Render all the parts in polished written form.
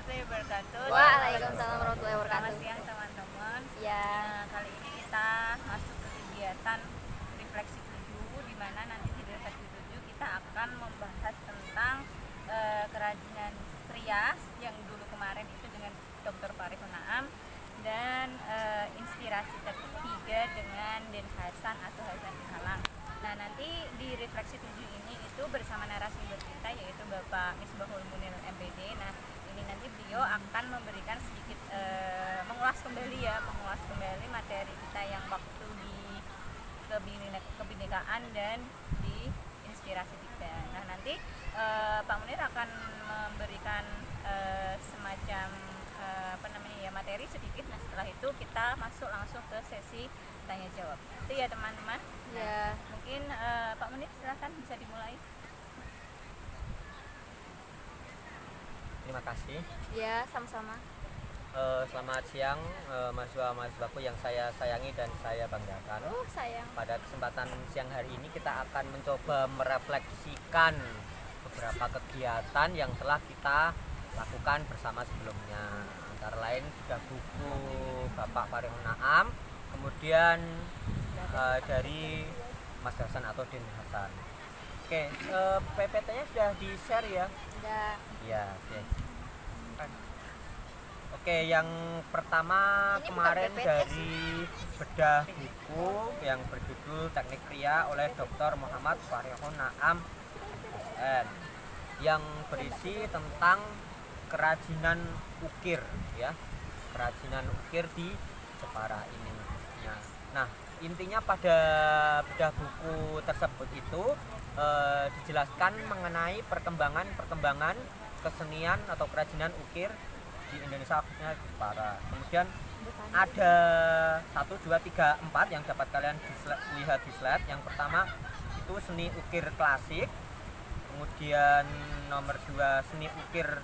warahmatullahi wabarakatuh. Waalaikumsalam warahmatullahi wabarakatuh. Selamat siang teman-teman. Ya. Nah, kali ini kita masuk ke kegiatan refleksi 7, di mana nanti di refleksi 7 kita akan membahas tentang kerajinan rias yang dulu kemarin itu dengan Dr. Farihun Naam, dan inspirasi ketiga dengan Den Hasan atau Hasan Halang. Nah, nanti di refleksi 7 ini itu bersama narasumber kita yaitu Bapak Misbahul Munir MPD. Nah, ini nanti beliau akan memberikan sedikit mengulas kembali materi kita yang waktu di kebinekaan dan di inspirasi kita. Nah, nanti Pak Munir akan memberikan semacam materi sedikit. Nah, setelah itu kita masuk langsung ke sesi tanya jawab. Itu ya teman-teman. Ya. Mungkin Pak Munir silahkan bisa dimulai. Terima kasih. Ya, sama-sama. Selamat siang mahasiswa-mahasiswaku yang saya sayangi dan saya banggakan. Sayang. Pada kesempatan siang hari ini kita akan mencoba merefleksikan beberapa kegiatan yang telah kita lakukan bersama sebelumnya. Antara lain juga buku Bapak Farihun Naam, kemudian dari Mas Hasan atau Den Hasan. Oke, PPT-nya sudah di-share ya? Udah. Iya, oke. Oke, yang pertama Ini kemarin bukan PPT dari bedah buku yang berjudul Teknik Pria oleh Dr. Muhammad Farihun Naam SN, yang berisi tentang kerajinan ukir ya, kerajinan ukir di Jepara ini. Nah, intinya pada bedah buku tersebut itu dijelaskan mengenai perkembangan kesenian atau kerajinan ukir di Indonesia, khususnya di Jepara. Kemudian ada 1, 2, 3, 4 yang dapat kalian lihat di slide. Yang pertama itu seni ukir klasik, kemudian nomor 2 seni ukir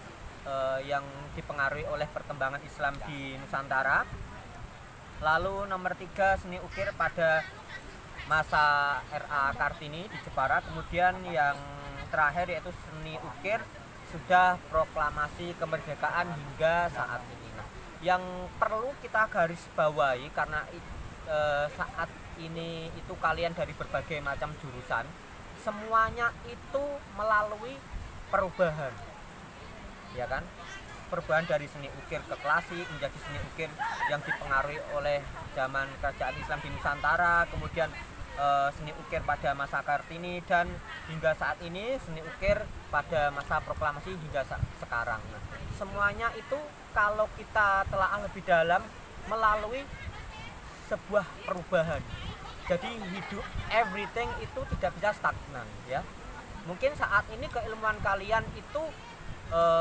yang dipengaruhi oleh perkembangan Islam di Nusantara. Lalu nomor 3 seni ukir pada masa R.A. Kartini di Jepara. Kemudian yang terakhir yaitu seni ukir sudah proklamasi kemerdekaan hingga saat ini. Nah, yang perlu kita garis bawahi karena saat ini itu kalian dari berbagai macam jurusan, semuanya itu melalui perubahan, ya kan? Perubahan dari seni ukir ke klasik menjadi seni ukir yang dipengaruhi oleh zaman kerajaan Islam di Nusantara, kemudian seni ukir pada masa Kartini, dan hingga saat ini seni ukir pada masa proklamasi hingga sekarang. Nah, semuanya itu kalau kita telaah lebih dalam melalui sebuah perubahan. Jadi hidup everything itu tidak bisa stagnan ya. Mungkin saat ini keilmuan kalian itu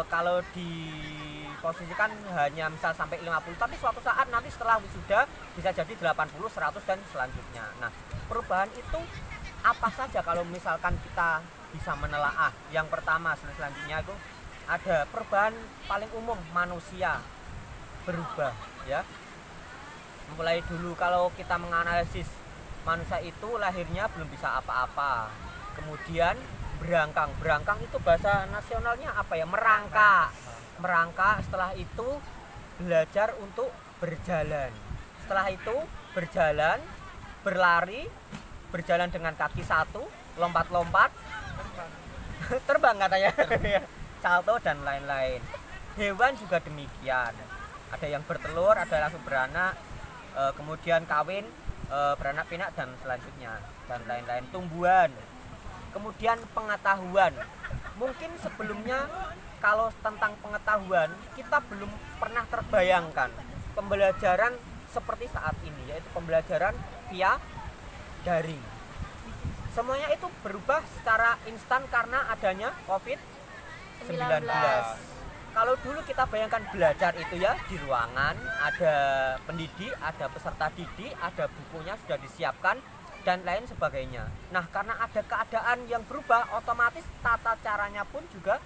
kalau diposisikan hanya misal sampai 50, tapi suatu saat nanti setelah wisuda bisa jadi 80, 100 dan selanjutnya. Nah, perubahan itu apa saja kalau misalkan kita bisa menelaah? Yang pertama selanjutnya itu ada perubahan paling umum, manusia berubah ya. Mulai dulu kalau kita menganalisis manusia itu lahirnya belum bisa apa-apa, kemudian berangkang itu bahasa nasionalnya apa ya, merangkak, setelah itu belajar untuk berjalan, setelah itu berjalan, berlari, berjalan dengan kaki satu, lompat-lompat, terbang katanya, salto dan lain-lain. Hewan juga demikian, ada yang bertelur, ada yang langsung beranak, kemudian kawin, beranak pinak dan selanjutnya dan lain-lain. Tumbuhan, kemudian pengetahuan. Mungkin sebelumnya kalau tentang pengetahuan kita belum pernah terbayangkan pembelajaran seperti saat ini, yaitu pembelajaran via daring. Semuanya itu berubah secara instan karena adanya COVID-19. Kalau dulu kita bayangkan belajar itu ya di ruangan, ada pendidik, ada peserta didik, ada bukunya sudah disiapkan dan lain sebagainya. Nah, karena ada keadaan yang berubah, otomatis tata caranya pun juga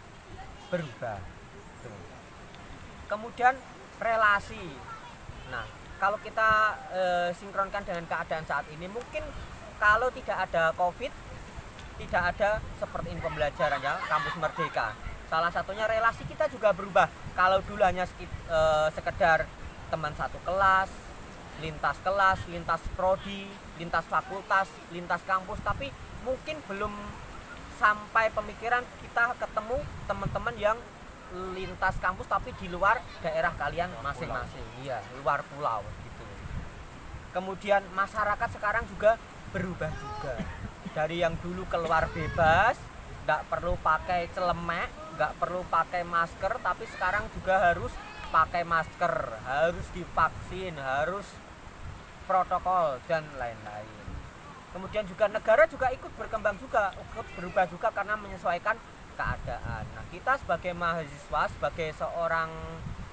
berubah. Kemudian relasi. Nah, kalau kita sinkronkan dengan keadaan saat ini, mungkin kalau tidak ada COVID, tidak ada seperti ini pembelajaran ya, kampus merdeka. Salah satunya relasi kita juga berubah. Kalau dulu hanya sekedar teman satu kelas, lintas prodi, lintas fakultas, lintas kampus, tapi mungkin belum sampai pemikiran kita ketemu teman-teman yang lintas kampus tapi di luar daerah kalian masing-masing. Iya, luar pulau gitu. Kemudian masyarakat sekarang juga berubah juga. Dari yang dulu keluar bebas, nggak perlu pakai celemek, nggak perlu pakai masker, tapi sekarang juga harus pakai masker, harus divaksin, harus protokol dan lain-lain. Kemudian juga negara juga ikut berkembang juga, ikut berubah juga karena menyesuaikan keadaan. Nah, kita sebagai mahasiswa, sebagai seorang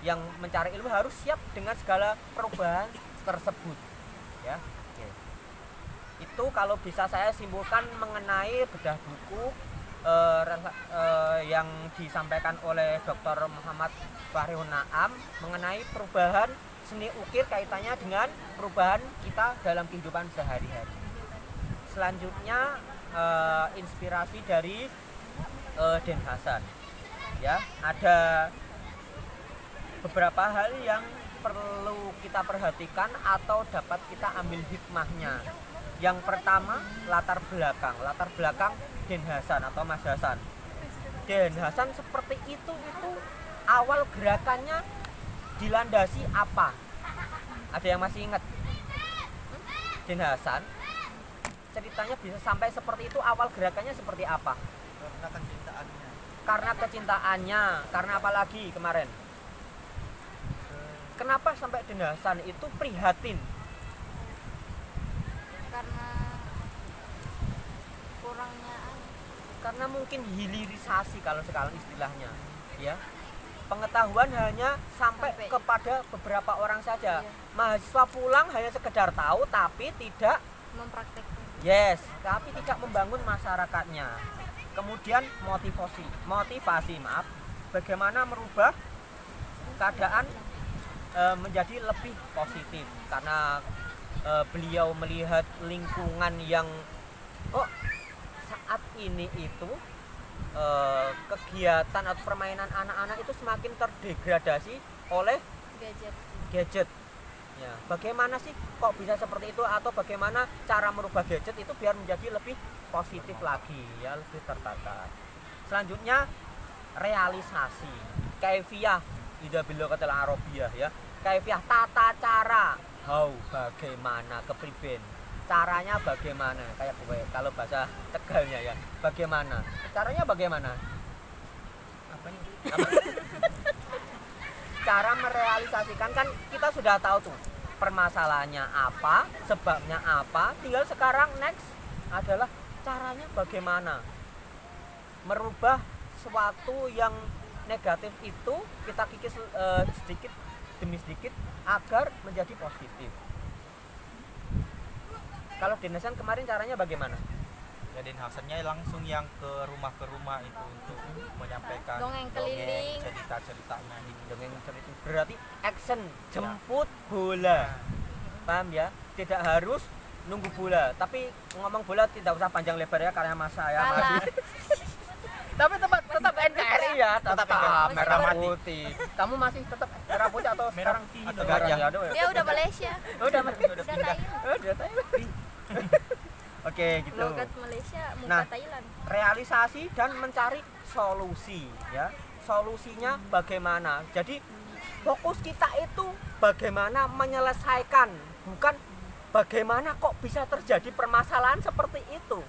yang mencari ilmu harus siap dengan segala perubahan tersebut. Ya, oke. Itu kalau bisa saya simpulkan mengenai bedah buku yang disampaikan oleh Dr. Muhammad Fahrihun Na'am mengenai perubahan seni ukir kaitannya dengan perubahan kita dalam kehidupan sehari-hari. Selanjutnya inspirasi dari Den Hasan. Ya, ada beberapa hal yang perlu kita perhatikan atau dapat kita ambil hikmahnya. Yang pertama, latar belakang Den Hasan atau Mas Hasan. Den Hasan seperti itu awal gerakannya dilandasi apa? Ada yang masih ingat? Den Hasan ceritanya bisa sampai seperti itu, awal gerakannya seperti apa? Karena kecintaannya. Karena apa lagi kemarin? Kenapa sampai Den Hasan itu prihatin? Karena kurangnya Karena mungkin hilirisasi kalau sekarang istilahnya, ya. Pengetahuan hanya sampai kepada beberapa orang saja. Iya. Mahasiswa pulang hanya sekedar tahu tapi tidak mempraktekkan. tapi tidak membangun masyarakatnya. Kemudian motivasi, bagaimana merubah keadaan menjadi lebih positif karena beliau melihat lingkungan yang saat ini itu kegiatan atau permainan anak-anak itu semakin terdegradasi oleh gadget. Ya, bagaimana sih kok bisa seperti itu atau bagaimana cara merubah gadget itu biar menjadi lebih positif lagi, ya, lebih tertata. Selanjutnya realisasi, kaifiyah ida bilogatil arabiyah, ya. Kaifiyah tata cara, bagaimana kepriben. Caranya bagaimana? Kayak gue kalau bahasa Tegalnya ya. Bagaimana? Caranya bagaimana? Apa nih? Cara merealisasikan kan kita sudah tahu tuh permasalahannya apa, sebabnya apa, tinggal sekarang next adalah caranya bagaimana merubah sesuatu yang negatif itu kita kikis sedikit demi sedikit agar menjadi positif. Kalau Den Hasan kemarin caranya bagaimana? Ya, Den Hasannya langsung yang ke rumah itu untuk menyampaikan Dongeng keliling. cerita-ceritanya gitu. Dongeng cerita berarti action jemput bola. Paham ya? Tidak harus nunggu bola, tapi ngomong bola tidak usah panjang lebar ya karena mas saya masih. Tapi tetap NKRI ya, tetap merah putih. Kamu masih tetap merah putih atau sekarang atau enggak ya? Dia udah Malaysia. Udah Thailand. Oke, gitu. Logat Malaysia, muka Nah, Thailand. realisasi dan mencari solusi, ya. Solusinya bagaimana? Jadi fokus kita itu bagaimana menyelesaikan, bukan bagaimana kok bisa terjadi permasalahan seperti itu.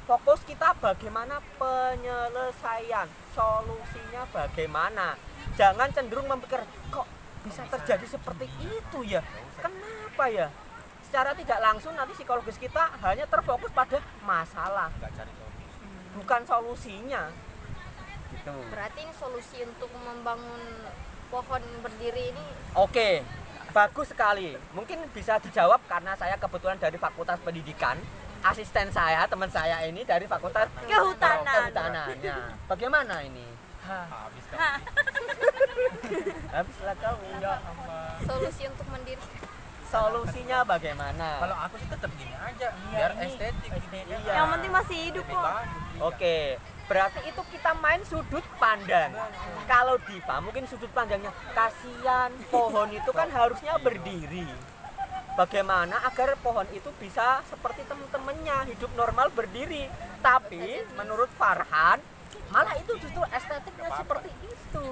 Fokus kita bagaimana penyelesaian, solusinya bagaimana. Jangan cenderung memikir kok bisa terjadi seperti itu ya. Kenapa ya? Secara tidak langsung nanti psikologis kita hanya terfokus pada masalah, Nggak cari solusi. bukan solusinya. Gitu. Berarti ini solusi untuk membangun pohon berdiri ini. Oke, bagus sekali. Mungkin bisa dijawab karena saya kebetulan dari Fakultas Pendidikan. Asisten saya, teman saya ini dari Fakultas Kehutanan. Ya. Bagaimana ini? Habis kan. Habislah kau. Ya Allah. Solusi untuk mendiri. Solusinya bagaimana? Kalau aku sih tetap gini aja, biar ini estetik gitu. Iya. Yang penting masih hidup Lebih kok. bagus. Oke, berarti itu kita main sudut pandang. Kalau Diva mungkin sudut pandangnya kasihan pohon itu kan harusnya berdiri. Bagaimana agar pohon itu bisa seperti teman-temannya hidup normal berdiri. Tapi menurut Farhan malah itu justru estetiknya seperti itu.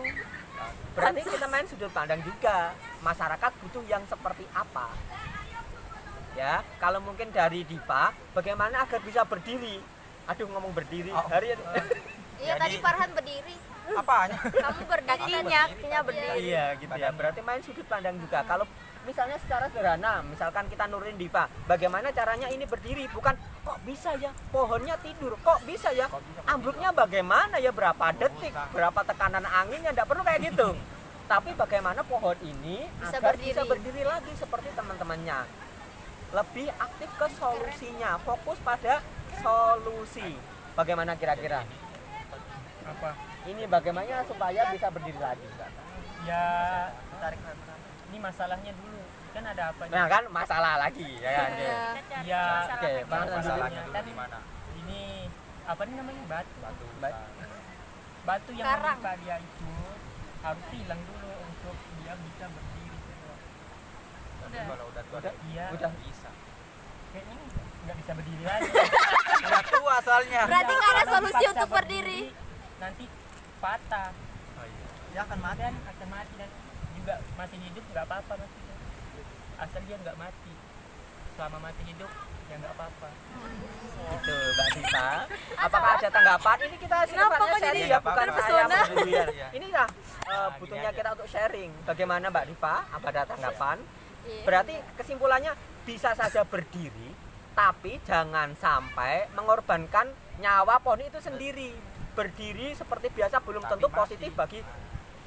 Berarti kita main sudut pandang juga. Masyarakat butuh yang seperti apa? Ya, kalau mungkin dari Diva, bagaimana agar bisa berdiri? Aduh ngomong berdiri hari ini. Iya, tadi Jadi- Farhan berdiri. Apanya? Kamu berdiri, kakinya berdiri. Iya gitu ya. Berarti main sudut pandang juga. Kalau misalnya secara sederhana, misalkan kita nurunin Diva, bagaimana caranya ini berdiri? Bukan kok bisa ya pohonnya tidur, kok bisa ya ambruknya bagaimana ya, berapa detik, berapa tekanan anginnya, tidak perlu kayak gitu. Tapi bagaimana pohon ini Bisa agar berdiri. bisa berdiri lagi seperti teman-temannya. Lebih aktif ke solusinya, fokus pada solusi. Bagaimana kira-kira? Apa Ini bagaimana supaya bisa berdiri lagi? ya, ini masalahnya dulu kan ada apa nih? Nah kan masalah lagi ya kan. Iya. Kita cari Ya, masalah oke, lagi. Bang. Masalahnya dulu Tadi- di mana? Ini apa nih namanya, batu Ba- batu yang Karang. menimpa dia itu harus hilang dulu untuk dia bisa berdiri. Tapi Udah. kalau udah tua Udah? Iya, Udah. bisa. kayaknya nggak bisa berdiri lagi. Udah tua soalnya. Berarti nggak ada Kalau solusi dipaksa untuk berdiri. nanti patah Oh iya. Dia akan mati. dan akan mati, dan juga masih hidup nggak apa-apa maksudnya, asal dia nggak mati. Selama masih hidup ya nggak apa-apa. Itu Mbak Diva. Apakah ada tanggapan? Ini kita sifatnya kok sharing jadi ya, bukan terpesona? saya berdiri. Iya. Ini lah Nah, butuhnya gini kita untuk sharing. Bagaimana Mbak Diva? Apa ada tanggapan? Iya. Berarti kesimpulannya bisa saja berdiri, tapi jangan sampai mengorbankan nyawa pohon itu sendiri. Berdiri seperti biasa belum Tapi tentu mati. positif bagi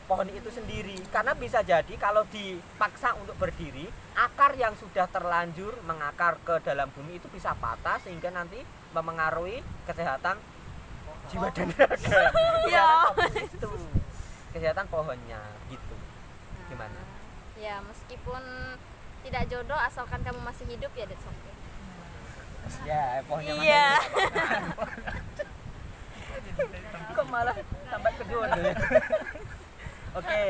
pohon itu sendiri, karena bisa jadi kalau dipaksa untuk berdiri, akar yang sudah terlanjur mengakar ke dalam bumi itu bisa patah sehingga nanti memengaruhi kesehatan jiwa dan raga. Ya. Itu kesehatan pohonnya gitu. Gimana? Ya, meskipun tidak jodoh asalkan kamu masih hidup ya that's okay. Ya, pohonnya masih Iya. hidup. Kok malah sampai kedua tuh ya? Oke,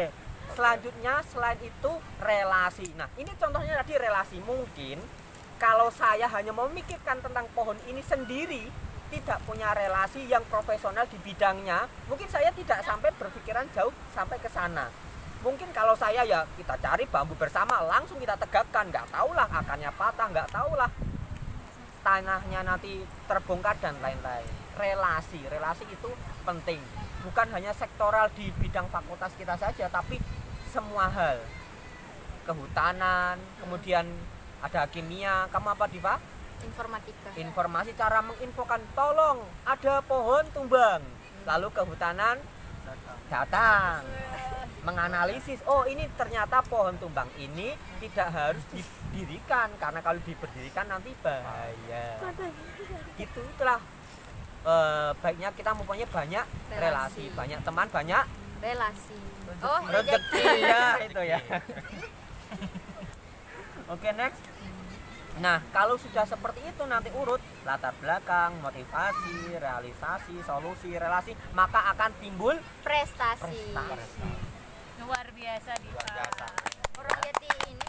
selanjutnya selain itu relasi. Nah, ini contohnya tadi relasi. Mungkin kalau saya hanya memikirkan tentang pohon ini sendiri, tidak punya relasi yang profesional di bidangnya, mungkin saya tidak sampai berpikiran jauh sampai ke sana. Mungkin kalau saya ya kita cari bambu bersama, langsung kita tegakkan, nggak tahulah akarnya patah, nggak tahulah tanahnya nanti terbongkar dan lain-lain. Relasi itu penting. Bukan hanya sektoral di bidang fakultas kita saja, tapi semua hal. Kehutanan, kemudian ada kimia. Kamu apa Diva? Informatika. Informasi cara menginfokan, tolong ada pohon tumbang. Lalu kehutanan datang menganalisis, oh ini ternyata pohon tumbang ini tidak harus didirikan, karena kalau diberdirikan nanti bahaya. Gitu itulah baiknya kita mempunyai banyak relasi, Relasi. banyak teman, banyak Relasi. Oh, rezeki ya itu ya. Oke, next. Nah, kalau sudah seperti itu nanti urut latar belakang, motivasi, realisasi, solusi, relasi, maka akan timbul prestasi. prestasi. Luar biasa Diva. Luar biasa. Orang Yeti ini.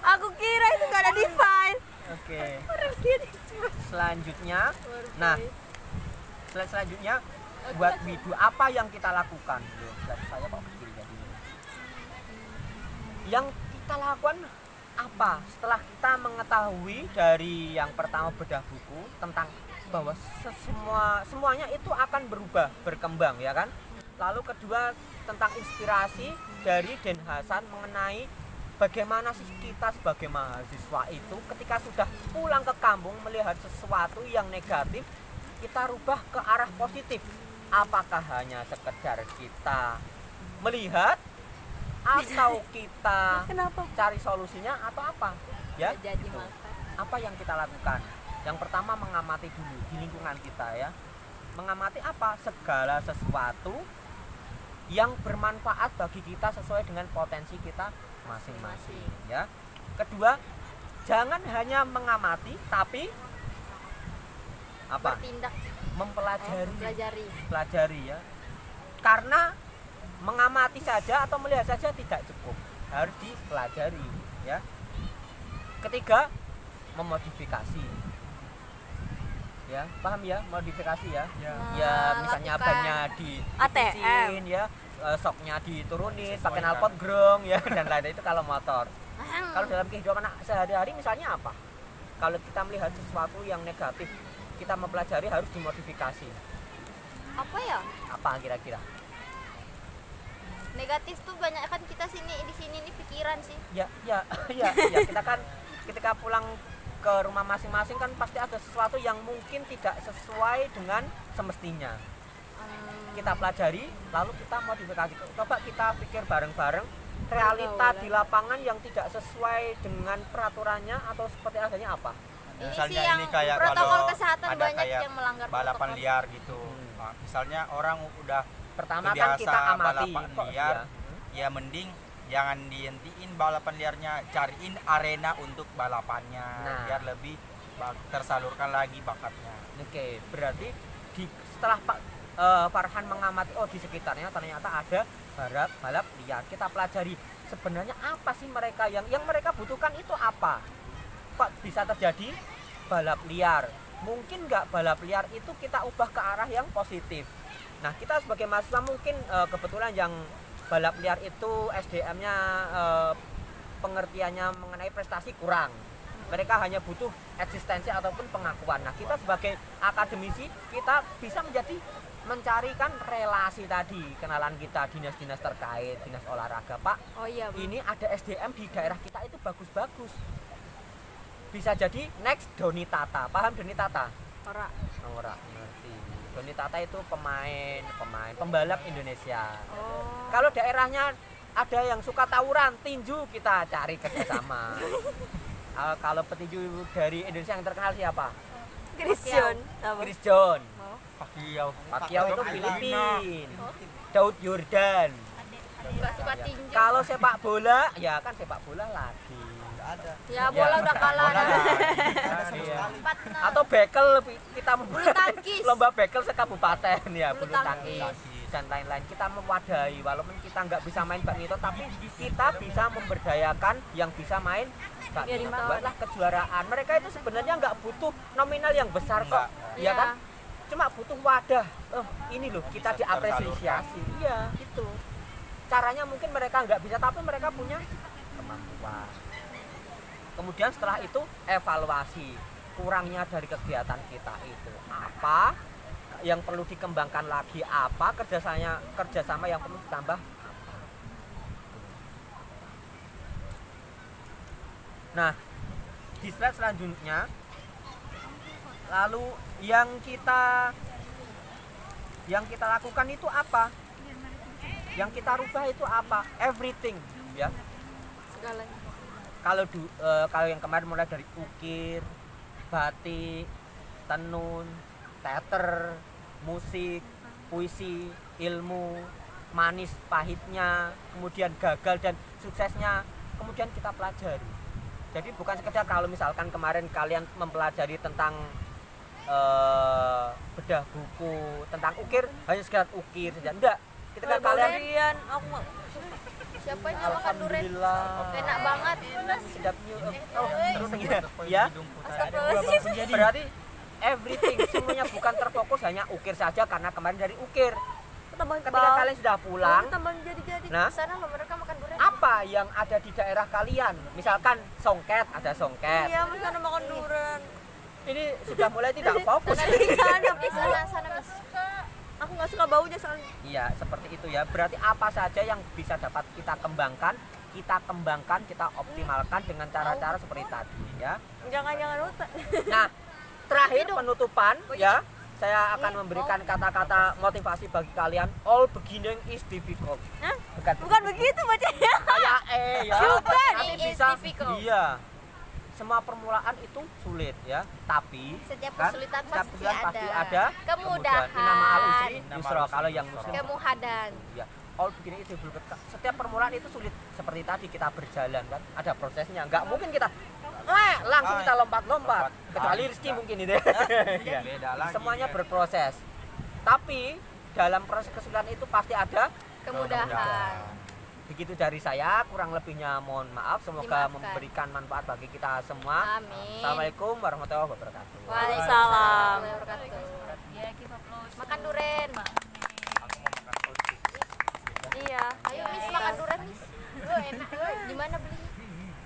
Aku kira itu gak ada define. Oke. Selanjutnya, nah, selanjutnya buat Widu apa yang kita lakukan? Loh, saya kok kecil jadi. Yang kita lakukan apa? Setelah kita mengetahui dari yang pertama bedah buku tentang bahwa semuanya itu akan berubah, berkembang ya kan? Lalu kedua tentang inspirasi dari Den Hasan mengenai bagaimana sih kita sebagai mahasiswa itu ketika sudah pulang ke kampung melihat sesuatu yang negatif, kita rubah ke arah positif. Apakah hanya sekedar kita melihat atau kita cari solusinya atau apa? Ya, Jadi gitu. mata. Apa yang kita lakukan? Yang pertama mengamati dulu di lingkungan kita ya. Mengamati apa? Segala sesuatu yang bermanfaat bagi kita sesuai dengan potensi kita masing-masing ya. Kedua, jangan hanya mengamati tapi Apa? bertindak, Mempelajari. pelajari. Pelajari ya. Karena mengamati saja atau melihat saja tidak cukup, harus dipelajari ya. Ketiga, memodifikasi. Ya, paham ya, modifikasi ya. Ya, misalnya Melakukan bannya ATM. ya, soknya diturunin, pakai knalpot grong ya dan lain-lain, itu kalau motor. Kalau dalam kehidupan sehari-hari misalnya apa? Kalau kita melihat sesuatu yang negatif, kita mempelajari harus dimodifikasi. Apa ya? Apa kira-kira? Negatif tuh banyak kan kita di sini nih pikiran sih. Ya, ya, kita kan ketika pulang ke rumah masing-masing kan pasti ada sesuatu yang mungkin tidak sesuai dengan semestinya. Kita pelajari, lalu kita modifikasi. Coba kita pikir bareng-bareng realita di lapangan yang tidak sesuai dengan peraturannya atau seperti adanya apa? Ini Misalnya sih yang ini kayak protokol kalau kesehatan ada banyak kayak yang melanggar balapan protokol. liar gitu. Nah, misalnya orang udah Pertama kan kebiasa kita amati balapan kok liar, ya. ya mending jangan dihentiin balapan liarnya, cariin arena untuk balapannya Nah. biar lebih tersalurkan lagi bakatnya. Oke, berarti setelah Pak Farhan mengamati, oh di sekitarnya ternyata ada balap liar. Kita pelajari sebenarnya apa sih mereka yang mereka butuhkan itu apa? Kok bisa terjadi balap liar? Mungkin nggak balap liar itu kita ubah ke arah yang positif. Nah, kita sebagai mahasiswa mungkin kebetulan yang balap liar itu SDM-nya pengertiannya mengenai prestasi kurang. Mereka hanya butuh eksistensi ataupun pengakuan. Nah, kita sebagai akademisi kita bisa mencarikan relasi tadi, kenalan kita dinas-dinas terkait, dinas olahraga. Pak, Oh iya, Bu. ini ada SDM di daerah kita itu bagus-bagus. Bisa jadi next Doni Tata. Paham Doni Tata? Ora. Ora ngerti. Doni Tata itu pembalap Indonesia. Oh. Kalau daerahnya ada yang suka tawuran, tinju, kita cari kerjasama. Kalau petinju dari Indonesia yang terkenal siapa? Christian. Apa? Chris John. Pacquiao Itu Filipina. Daud Yordan. Enggak suka tinju. Kalau sepak bola, ya kan sepak bola lagi. Ya bola udah kalah. bola dah. Iya. 4-0. Atau bekel, kita Bulu tangkis. lomba bekel sekabupaten ya, Bulu bulu tangkis. tangkis dan lain-lain. Kita mewadahi, walaupun kita nggak bisa main badminton, tapi kita bisa memberdayakan yang bisa main badminton. Buatlah kejuaraan. Mereka itu sebenarnya nggak butuh nominal yang besar kok, ya kan? Cuma butuh wadah. Oh, ini loh kita Bisa diapresiasi. Iya, itu. Caranya mungkin mereka nggak bisa, tapi mereka punya kemampuan. Kemudian setelah itu evaluasi kurangnya dari kegiatan kita itu apa, yang perlu dikembangkan lagi apa, kerjasama yang perlu ditambah apa. Nah, di slide selanjutnya, lalu yang kita lakukan itu apa? Yang kita rubah itu apa? Everything, ya. Segalanya. Kalau yang kemarin mulai dari ukir, batik, tenun, teater, musik, puisi, ilmu, manis pahitnya, kemudian gagal dan suksesnya, kemudian kita pelajari. Jadi bukan sekedar kalau misalkan kemarin kalian mempelajari tentang bedah buku, tentang ukir, hanya sekedar ukir saja. Enggak. Ketika kalian aku siapa yang makan durian? alhamdulillah Enak banget. sedapnya. Oh, terus Hidung ya. putih, Ya. hidung putih. Astagfirullahaladzim. Berarti everything semuanya bukan terfokus hanya ukir saja karena kemarin dari ukir. Ketika kalian sudah pulang, jadi. nah, Sana loh mereka makan durian. apa yang ada di daerah kalian? Misalkan songket, ada songket. Iya, mereka makan durian. Ini sudah mulai tidak fokus. Sana, Miss. Aku nggak suka baunya soalnya. Iya, seperti itu ya. Berarti apa saja yang bisa dapat kita kembangkan, kita optimalkan dengan cara-cara seperti tadi ya. Jangan hutan. Nah, terakhir penutupan ya. Saya akan memberikan kata-kata motivasi bagi kalian. All beginning is difficult. Bukan begitu bacanya. Kayak ya. Juga Nanti nih, is bisa. difficult. Iya. semua permulaan itu sulit ya, tapi Setiap kan, kesulitan setiap pasti kesulitan pasti ada kemudahan. Inna ma'al usri Inna yusra. ma'al Kalau usri yang yusra. muslim Kemudahan. ya, all begini itu setiap permulaan itu sulit. Seperti tadi kita berjalan kan, ada prosesnya. Nggak mungkin kita langsung kita lompat-lompat. Kecuali Rizky mungkin itu. Ya. Beda lagi. Semuanya ya. berproses. Tapi dalam proses kesulitan itu pasti ada. Kemudahan. Begitu dari saya, kurang lebihnya mohon maaf. Semoga Dimaafkan. memberikan manfaat bagi kita semua. Amin. Assalamualaikum warahmatullahi wabarakatuh. Waalaikumsalam warahmatullahi wabarakatuh. Ya, give applause. Makan duren. Aku mau makan sosis. Iya. Ayo Miss makan duren Miss. Lu enak lu. Di mana belinya?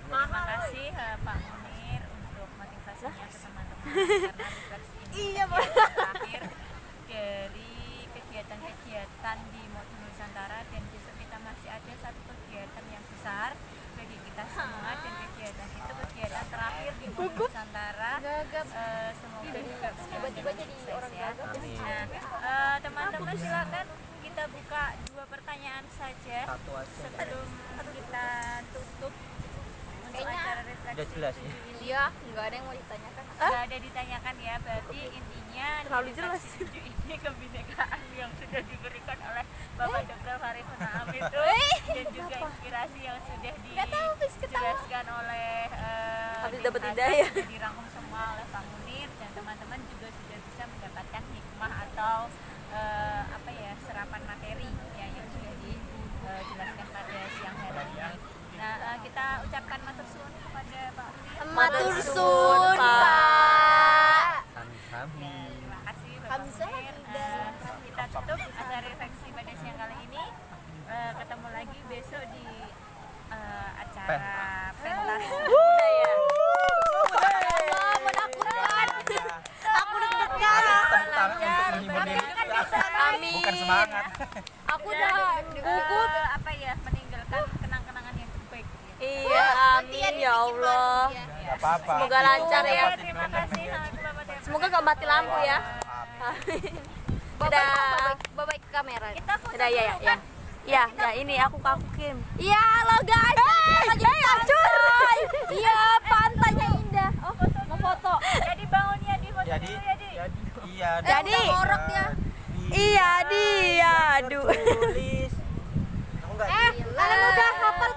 Terima kasih Pak Munir untuk motivasinya ke teman-teman karena refleksi ini Iya, Pak. terakhir dari kegiatan-kegiatan di Modul Nusantara, dan besok kita masih ada satu kegiatan yang besar bagi kita semua, dan kegiatan itu kegiatan terakhir di Modul Nusantara. Semoga juga Tiba-tiba jadi orang ya. gagap. Nah, teman-teman silakan kita buka 2 pertanyaan saja Satu aja. sebelum kita tutup untuk Kayaknya acara refleksi udah jelas ya. Iya, nggak ada yang mau ditanyakan. nggak ada ditanyakan ya, berarti intinya Terlalu di jelas. refleksi 7 ini kebinekaan yang sudah diberikan oleh Bapak Dr. Farifun Naam itu, dan juga inspirasi yang sudah dijelaskan oleh Habis Bing dapat Hasan, hidayah. sudah dirangkum semua oleh Pak Munir, dan teman-teman juga sudah bisa mendapatkan hikmah atau apa ya, serapan materi ya yang sudah dijelaskan pada siang hari ini. Nah, kita ucapkan matur suwun kepada Pak Munir. Matur suwun, Pak. Sami-sami. Terima kasih Bapak Hamzah, Munir. Kita tutup acara refleksi pada siang kali ini. Ketemu lagi besok di acara pentas budaya. Allah, menakutkan. Aku deg-degan. Tepuk tangan untuk menghibur diri. Amin. Bukan semangat. Aku udah gugup. Apa ya, meninggalkan kenang-kenangan yang terbaik. Iya, amin ya Allah. Enggak apa-apa. Semoga lancar ya. Terima kasih. Semoga gak mati lampu ya. Bapak ke kamera. Kita foto Udah ya ya dulu ya. kan? Ya, ya ini aku Kim. Iya, halo guys. Lagi pantai. Iya, pantainya indah. Oh, mau foto. Jadi bangunnya di foto Jadi, dulu ya, Di. iya. Jadi. Udah ngorok ya. Iya, dia. Aduh. Tulis. Aku enggak Kalian udah hafal